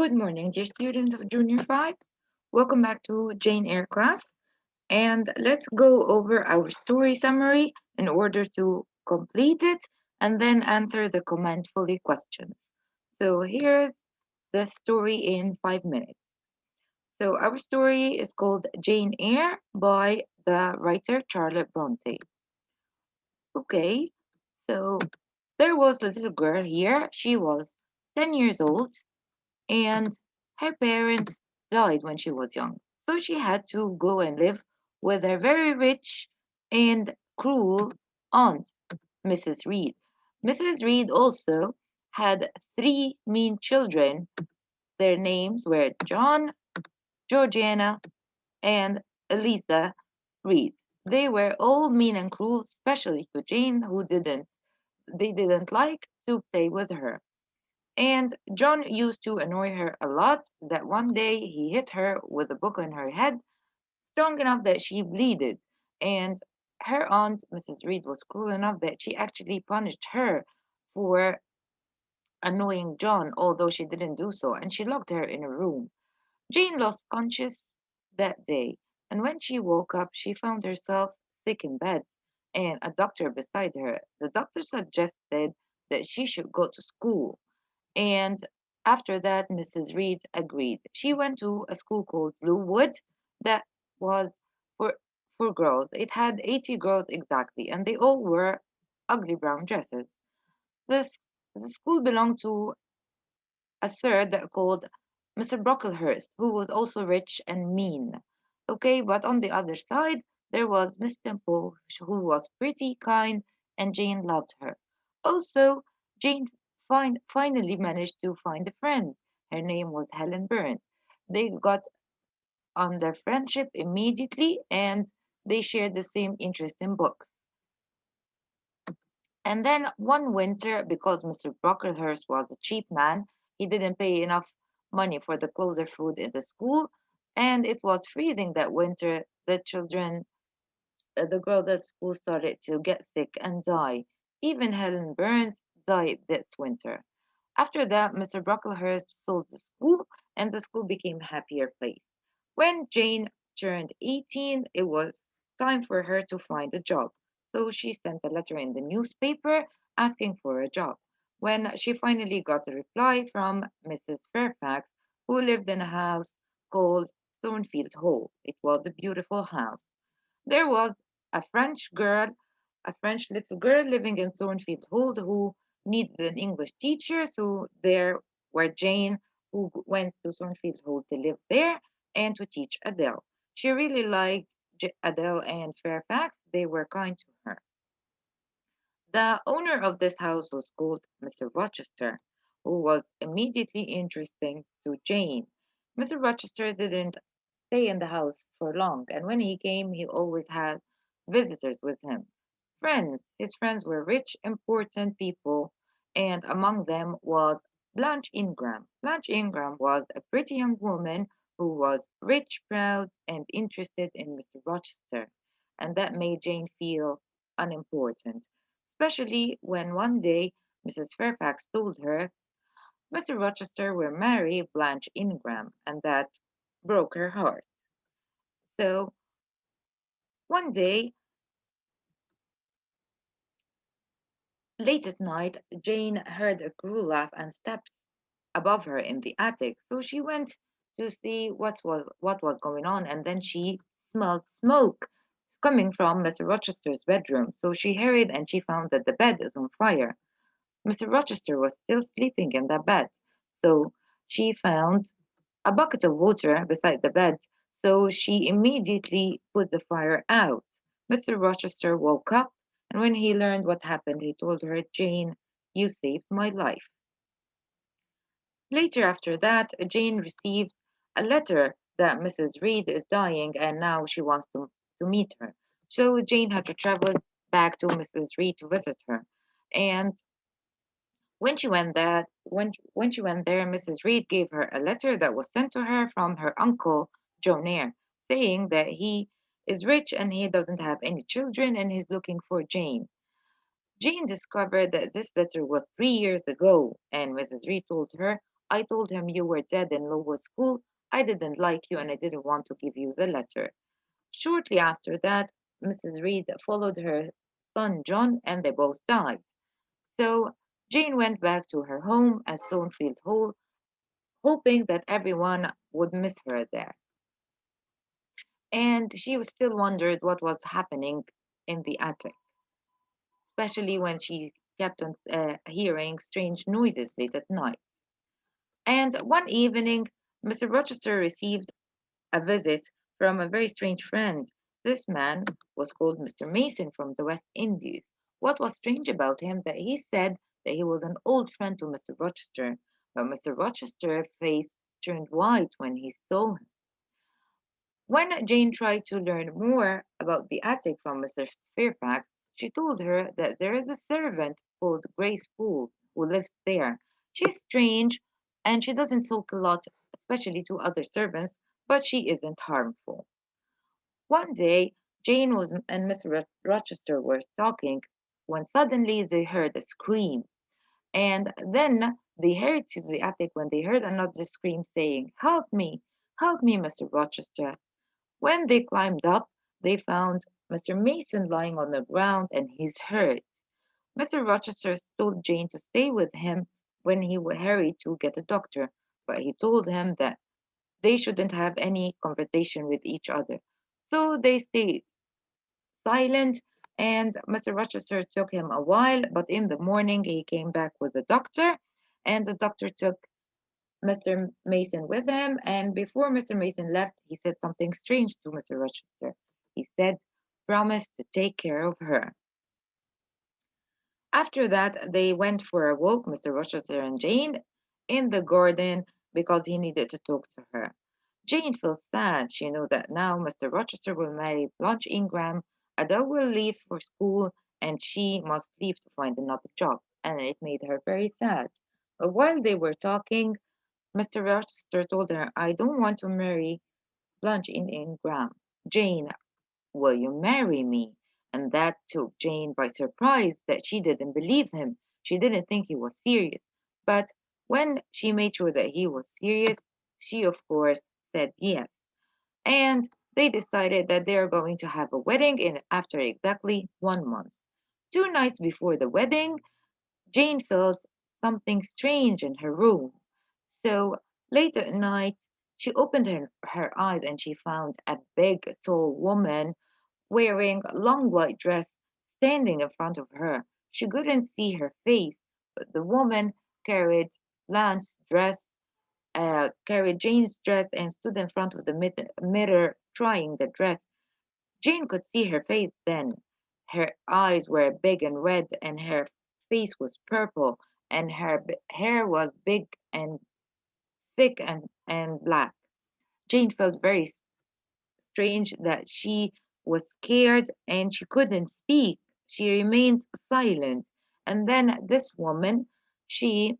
Good morning, dear students of Junior 5. Welcome back to Jane Eyre class. And let's go over our story summary in order to complete it and then answer the comment-fully questions. So here's the story in 5 minutes. So our story is called Jane Eyre by the writer Charlotte Bronte. Okay, so there was a little girl here. She was 10 years old and her parents died when she was young. So she had to go and live with her very rich and cruel aunt, Mrs. Reed. Mrs. Reed also had three mean children. Their names were John, Georgiana, and Eliza Reed. They were all mean and cruel, especially to Jane, who didn't like to play with her. And John used to annoy her a lot that one day he hit her with a book on her head, strong enough that she bleeded. And her aunt, Mrs. Reed, was cruel enough that she actually punished her for annoying John, although she didn't do so, and she locked her in a room. Jane lost conscious that day, and when she woke up, she found herself sick in bed and a doctor beside her. The doctor suggested that she should go to school. And after that, Mrs. Reed agreed. She went to a school called Bluewood that was for for girls. It had 80 girls exactly, and they all wore ugly brown dresses. This the school belonged to a sir that called Mr. Brocklehurst, who was also rich and mean. Okay, but on the other side, there was Miss Temple, who was pretty, kind, and Jane loved her. Also, Jane finally managed to find a friend. Her name was Helen Burns. They got on their friendship immediately and they shared the same interest in books. And then one winter, because Mr. Brocklehurst was a cheap man, he didn't pay enough money for the clothes or food in the school, and it was freezing that winter. The girls at school started to get sick and die. Even Helen Burns died this winter. After that, Mr. Brocklehurst sold the school, and the school became a happier place. When Jane turned 18, it was time for her to find a job. So she sent a letter in the newspaper asking for a job. When she finally got a reply from Mrs. Fairfax, who lived in a house called Thornfield Hall, it was a beautiful house. There was a French girl, a French little girl living in Thornfield Hall who needed an English teacher. So there were Jane, who went to Thornfield Hall to live there and to teach Adele. She really liked Adele and Fairfax. They were kind to her. The owner of this house was called Mr. Rochester, who was immediately interesting to Jane. Mr. Rochester didn't stay in the house for long, and when he came, he always had visitors with him. Friends. His friends were rich, important people, and among them was Blanche Ingram. Blanche Ingram was a pretty young woman who was rich, proud, and interested in Mr. Rochester, and that made Jane feel unimportant, especially when one day Mrs. Fairfax told her Mr. Rochester will marry Blanche Ingram, and that broke her heart. So one day, late at night, Jane heard a cruel laugh and steps above her in the attic. So she went to see what was going on, and then she smelled smoke coming from Mr. Rochester's bedroom. So she hurried and she found that the bed is on fire. Mr. Rochester was still sleeping in that bed. So she found a bucket of water beside the bed. So she immediately put the fire out. Mr. Rochester woke up, and when he learned what happened, he told her, Jane, you saved my life. Later after that, Jane received a letter that Mrs. Reed is dying and now she wants to meet her. So Jane had to travel back to Mrs. Reed to visit her. And when she went there, Mrs. Reed gave her a letter that was sent to her from her uncle, John Eyre, saying that he is rich and he doesn't have any children and he's looking for Jane. Jane discovered that this letter was 3 years ago, and Mrs. Reed told her, I told him you were dead in Lowood School. I didn't like you and I didn't want to give you the letter. Shortly after that, Mrs. Reed followed her son John and they both died. So Jane went back to her home at Stonefield Hall, hoping that everyone would miss her there. And she still wondered what was happening in the attic, especially when she kept on hearing strange noises late at night. And one evening, Mr. Rochester received a visit from a very strange friend. This man was called Mr. Mason from the West Indies. What was strange about him that he said that he was an old friend to Mr. Rochester, but Mr. Rochester's face turned white when he saw him. When Jane tried to learn more about the attic from Mr. Fairfax, she told her that there is a servant called Grace Poole who lives there. She's strange and she doesn't talk a lot, especially to other servants, but she isn't harmful. One day, Jane was and Mr. Rochester were talking when suddenly they heard a scream. And then they hurried to the attic when they heard another scream saying, help me, Mr. Rochester. When they climbed up, they found Mr. Mason lying on the ground and he's hurt. Mr. Rochester told Jane to stay with him when he hurried to get a doctor, but he told him that they shouldn't have any conversation with each other. So they stayed silent, and Mr. Rochester took him a while, but in the morning he came back with a doctor, and the doctor took Mr. Mason with him, and before Mr. Mason left, he said something strange to Mr. Rochester. He said, promise to take care of her. After that, they went for a walk, Mr. Rochester and Jane, in the garden because he needed to talk to her. Jane felt sad. She knew that now Mr. Rochester will marry Blanche Ingram, Adele will leave for school, and she must leave to find another job, and it made her very sad. But while they were talking, Mr. Rochester told her, I don't want to marry Blanche Ingram. Jane, will you marry me? And that took Jane by surprise that she didn't believe him. She didn't think he was serious. But when she made sure that he was serious, she, of course, said yes. And they decided that they are going to have a wedding in after exactly 1 month. 2 nights before the wedding, Jane felt something strange in her room. So late at night, she opened her eyes and she found a big, tall woman wearing a long white dress standing in front of her. She couldn't see her face, but the woman carried Blanche's dress, carried Jane's dress, and stood in front of the mirror trying the dress. Jane could see her face then. Her eyes were big and red, and her face was purple, and her hair was big and thick and black. Jane felt very strange that she was scared and she couldn't speak. She remained silent. And then this woman, she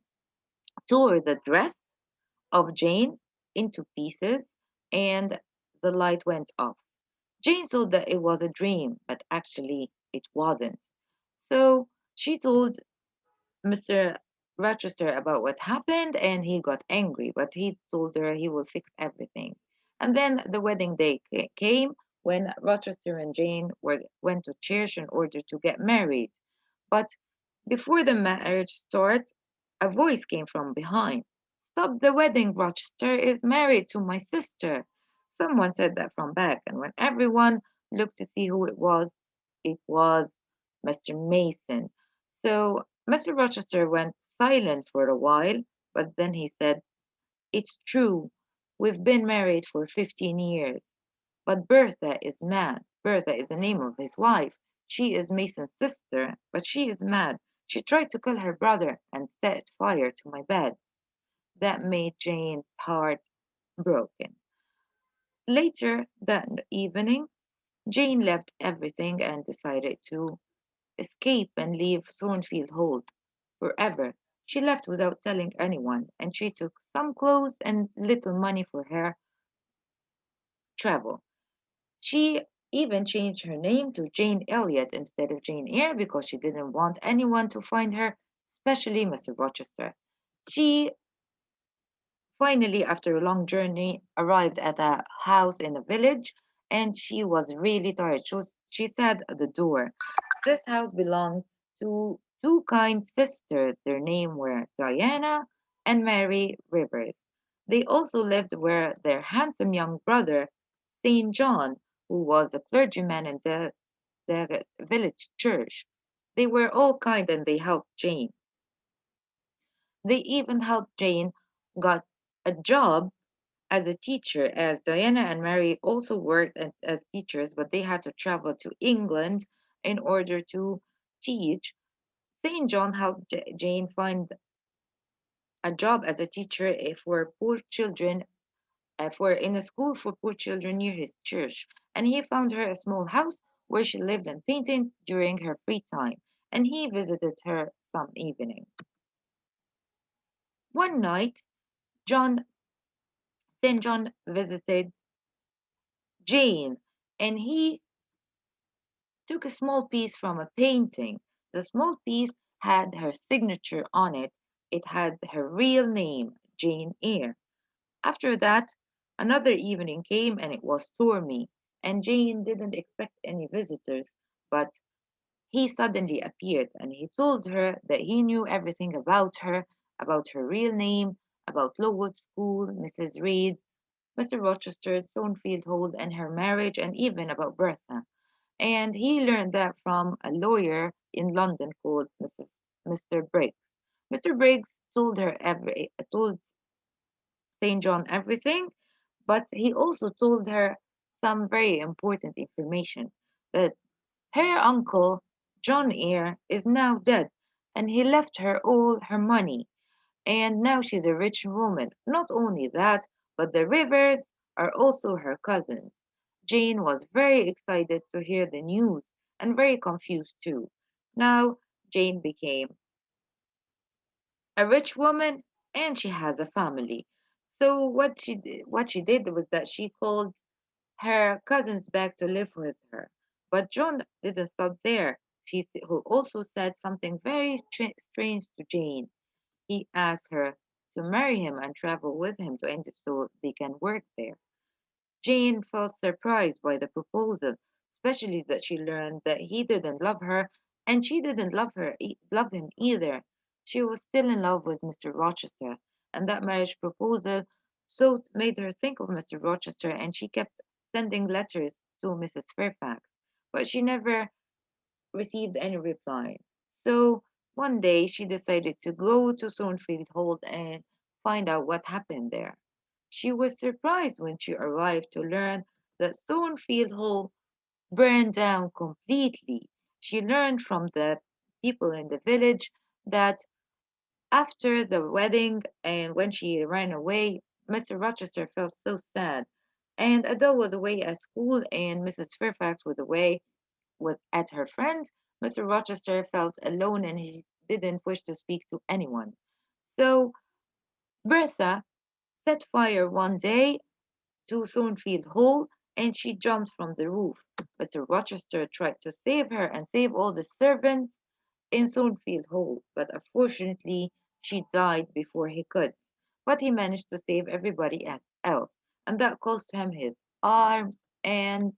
tore the dress of Jane into pieces and the light went off. Jane thought that it was a dream, but actually it wasn't. So she told Mr. Rochester about what happened and he got angry, but he told her he will fix everything. And then the wedding day came when Rochester and Jane went to church in order to get married. But before the marriage started, a voice came from behind. Stop the wedding, Rochester is married to my sister. Someone said that from back, and when everyone looked to see who it was Mr. Mason. So Mr. Rochester went silent for a while, but then he said, it's true, we've been married for 15 years. But Bertha is mad. Bertha is the name of his wife. She is Mason's sister, but she is mad. She tried to kill her brother and set fire to my bed. That made Jane's heart broken. Later that evening, Jane left everything and decided to escape and leave Thornfield Hold forever. She left without telling anyone, and she took some clothes and little money for her travel. She even changed her name to Jane Elliot instead of Jane Eyre because she didn't want anyone to find her, especially Mr. Rochester. She finally, after a long journey, arrived at a house in a village, and she was really tired. She said at the door, this house belonged to two kind sisters. Their names were Diana and Mary Rivers. They also lived where their handsome young brother, Saint John, who was a clergyman in the village church. They were all kind and they helped Jane. They even helped Jane got a job as a teacher, as Diana and Mary also worked as teachers, but they had to travel to England in order to teach. St. John helped Jane find a job as a teacher for poor children, for in a school for poor children near his church. And he found her a small house where she lived and painted during her free time. And he visited her some evening. One night, John St. John visited Jane, and he took a small piece from a painting. The small piece had her signature on it. It had her real name, Jane Eyre. After that, another evening came and it was stormy, and Jane didn't expect any visitors, but he suddenly appeared and he told her that he knew everything about her real name, about Lowood School, Mrs. Reed, Mr. Rochester, Stonefield Hold, and her marriage, and even about Bertha. And he learned that from a lawyer in London called Mr. Briggs. Mr. Briggs told St. John everything, but he also told her some very important information that her uncle, John Eyre, is now dead, and he left her all her money, and now she's a rich woman. Not only that, but the Rivers are also her cousins. Jane was very excited to hear the news and very confused too. Now Jane became a rich woman and she has a family. So what she did was that she called her cousins back to live with her. But John didn't stop there. Who also said something very strange to Jane. He asked her to marry him and travel with him to India so they can work there. Jane felt surprised by the proposal, especially that she learned that he didn't love her and she didn't love him either. She was still in love with Mr. Rochester, and that marriage proposal so made her think of Mr. Rochester, and she kept sending letters to Mrs. Fairfax, but she never received any reply. So one day she decided to go to Thornfield Hall and find out what happened there. She was surprised when she arrived to learn that Thornfield Hall burned down completely. She learned from the people in the village that after the wedding and when she ran away, Mr. Rochester felt so sad. And Adele was away at school and Mrs. Fairfax was away at her friends. Mr. Rochester felt alone and he didn't wish to speak to anyone. So Bertha set fire one day to Thornfield Hall and she jumped from the roof. Mr. Rochester tried to save her and save all the servants in Thornfield Hall, but unfortunately she died before he could. But he managed to save everybody else, and that cost him his arms and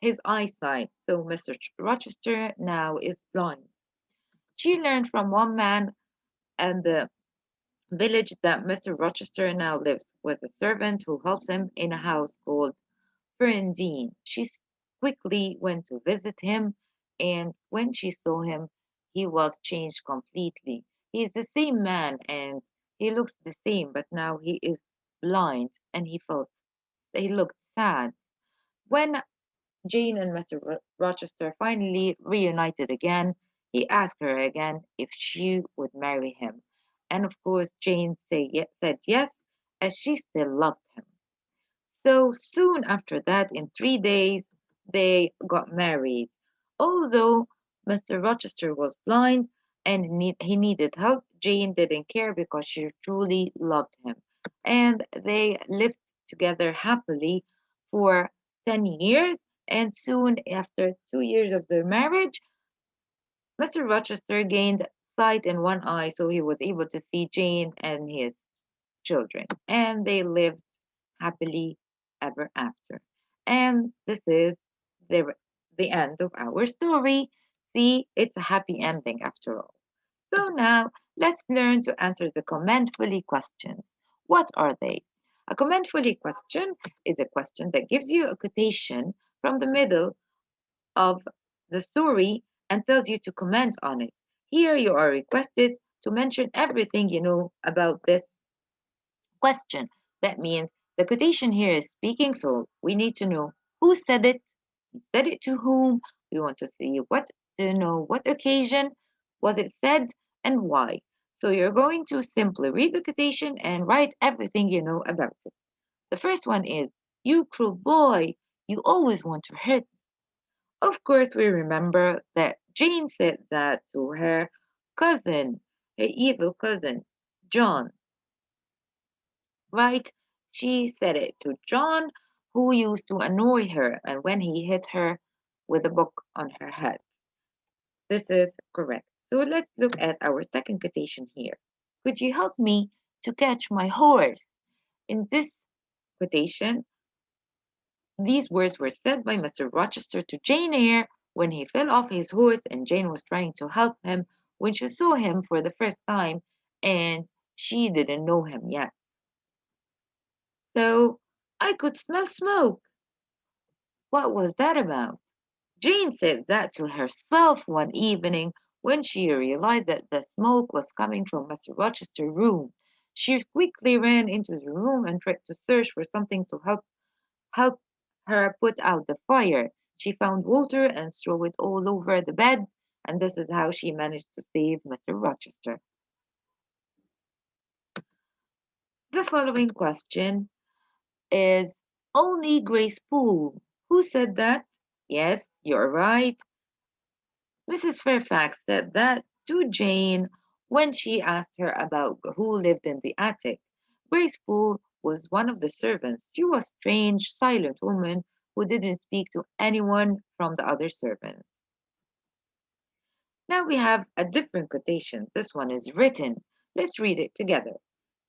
his eyesight. So Mr. Rochester now is blind. She learned from one man and the village that Mr. Rochester now lives with a servant who helps him in a house called Ferndine. Quickly went to visit him, and when she saw him, he was changed completely. He is the same man and he looks the same, but now he is blind and he looked sad. When Jane and Mr. Rochester finally reunited again, he asked her again if she would marry him. And of course, said yes, as she still loved him. So soon after that, in 3 days, they got married. Although Mr. Rochester was blind and he needed help, Jane didn't care because she truly loved him. And they lived together happily for 10 years. And soon after 2 years of their marriage, Mr. Rochester gained sight in one eye, so he was able to see Jane and his children, and they lived happily ever after. And this is the, the end of our story. See, it's a happy ending after all. So now let's learn to answer the commentfully questions. What are they? A commentfully question is a question that gives you a quotation from the middle of the story and tells you to comment on it. Here you are requested to mention everything you know about this question. That means the quotation here is speaking, so we need to know who said it to whom. We want to see to know what occasion was it said and why. So you're going to simply read the quotation and write everything you know about it. The first one is, "You cruel boy, you always want to hurt." Of course, we remember that Jane said that to her cousin, her evil cousin, John, right? She said it to John, who used to annoy her, and when he hit her with a book on her head. This is correct. So let's look at our second quotation here. "Could you help me to catch my horse?" In this quotation, these words were said by Mr. Rochester to Jane Eyre when he fell off his horse and Jane was trying to help him when she saw him for the first time and she didn't know him yet. So, "I could smell smoke." What was that about? Jane said that to herself one evening when she realized that the smoke was coming from Mr. Rochester's room. She quickly ran into the room and tried to search for something to help her put out the fire. She found water and threw it all over the bed, and this is how she managed to save Mr. Rochester. The following question is only Grace Poole. Who said that? Yes, you're right. Mrs. Fairfax said that to Jane when she asked her about who lived in the attic. Grace Poole was one of the servants. She was a strange, silent woman who didn't speak to anyone from the other servants. Now we have a different quotation. This one is written. Let's read it together.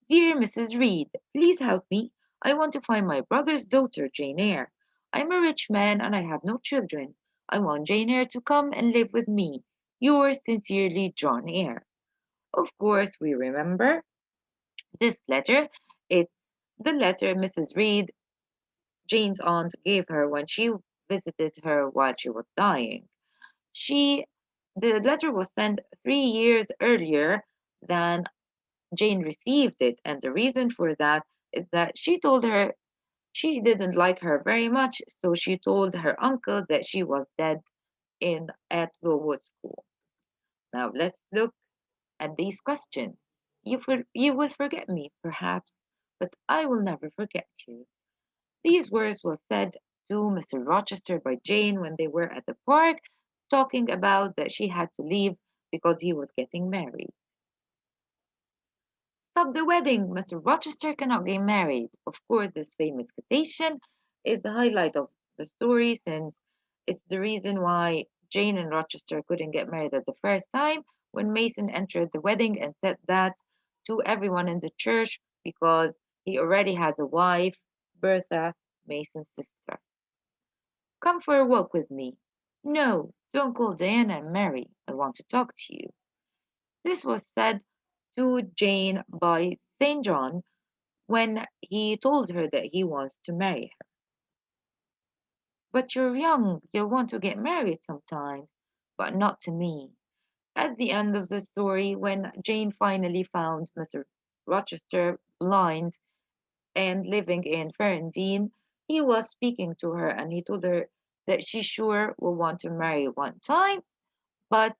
"Dear Mrs. Reed, please help me. I want to find my brother's daughter, Jane Eyre. I'm a rich man and I have no children. I want Jane Eyre to come and live with me. Yours sincerely, John Eyre." Of course, we remember this letter. It's the letter Mrs. Reed, Jane's aunt, gave her when she visited her while she was dying. She, the letter was sent 3 years earlier than Jane received it, and the reason for that is that she told her she didn't like her very much, so she told her uncle that she was dead in at Lowood School. Now let's look at these questions. You will forget me, perhaps, but I will never forget you. These words were said to Mr. Rochester by Jane when they were at the park, talking about that she had to leave because he was getting married. "Stop the wedding! Mr. Rochester cannot get married." Of course, this famous quotation is the highlight of the story since it's the reason why Jane and Rochester couldn't get married at the first time when Mason entered the wedding and said that to everyone in the church because he already has a wife, Bertha, Mason's sister. "Come for a walk with me." "No, don't call Diana and Mary. I want to talk to you." This was said to Jane by St. John when he told her that he wants to marry her. "But you're young, you'll want to get married sometimes, but not to me." At the end of the story, when Jane finally found Mr. Rochester blind and living in Ferndine, he was speaking to her and he told her that she sure will want to marry one time, but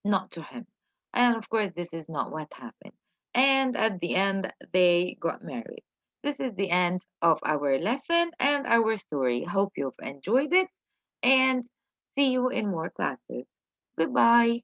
not to him. And of course, this is not what happened. And at the end, they got married. This is the end of our lesson and our story. Hope you've enjoyed it and see you in more classes. Goodbye.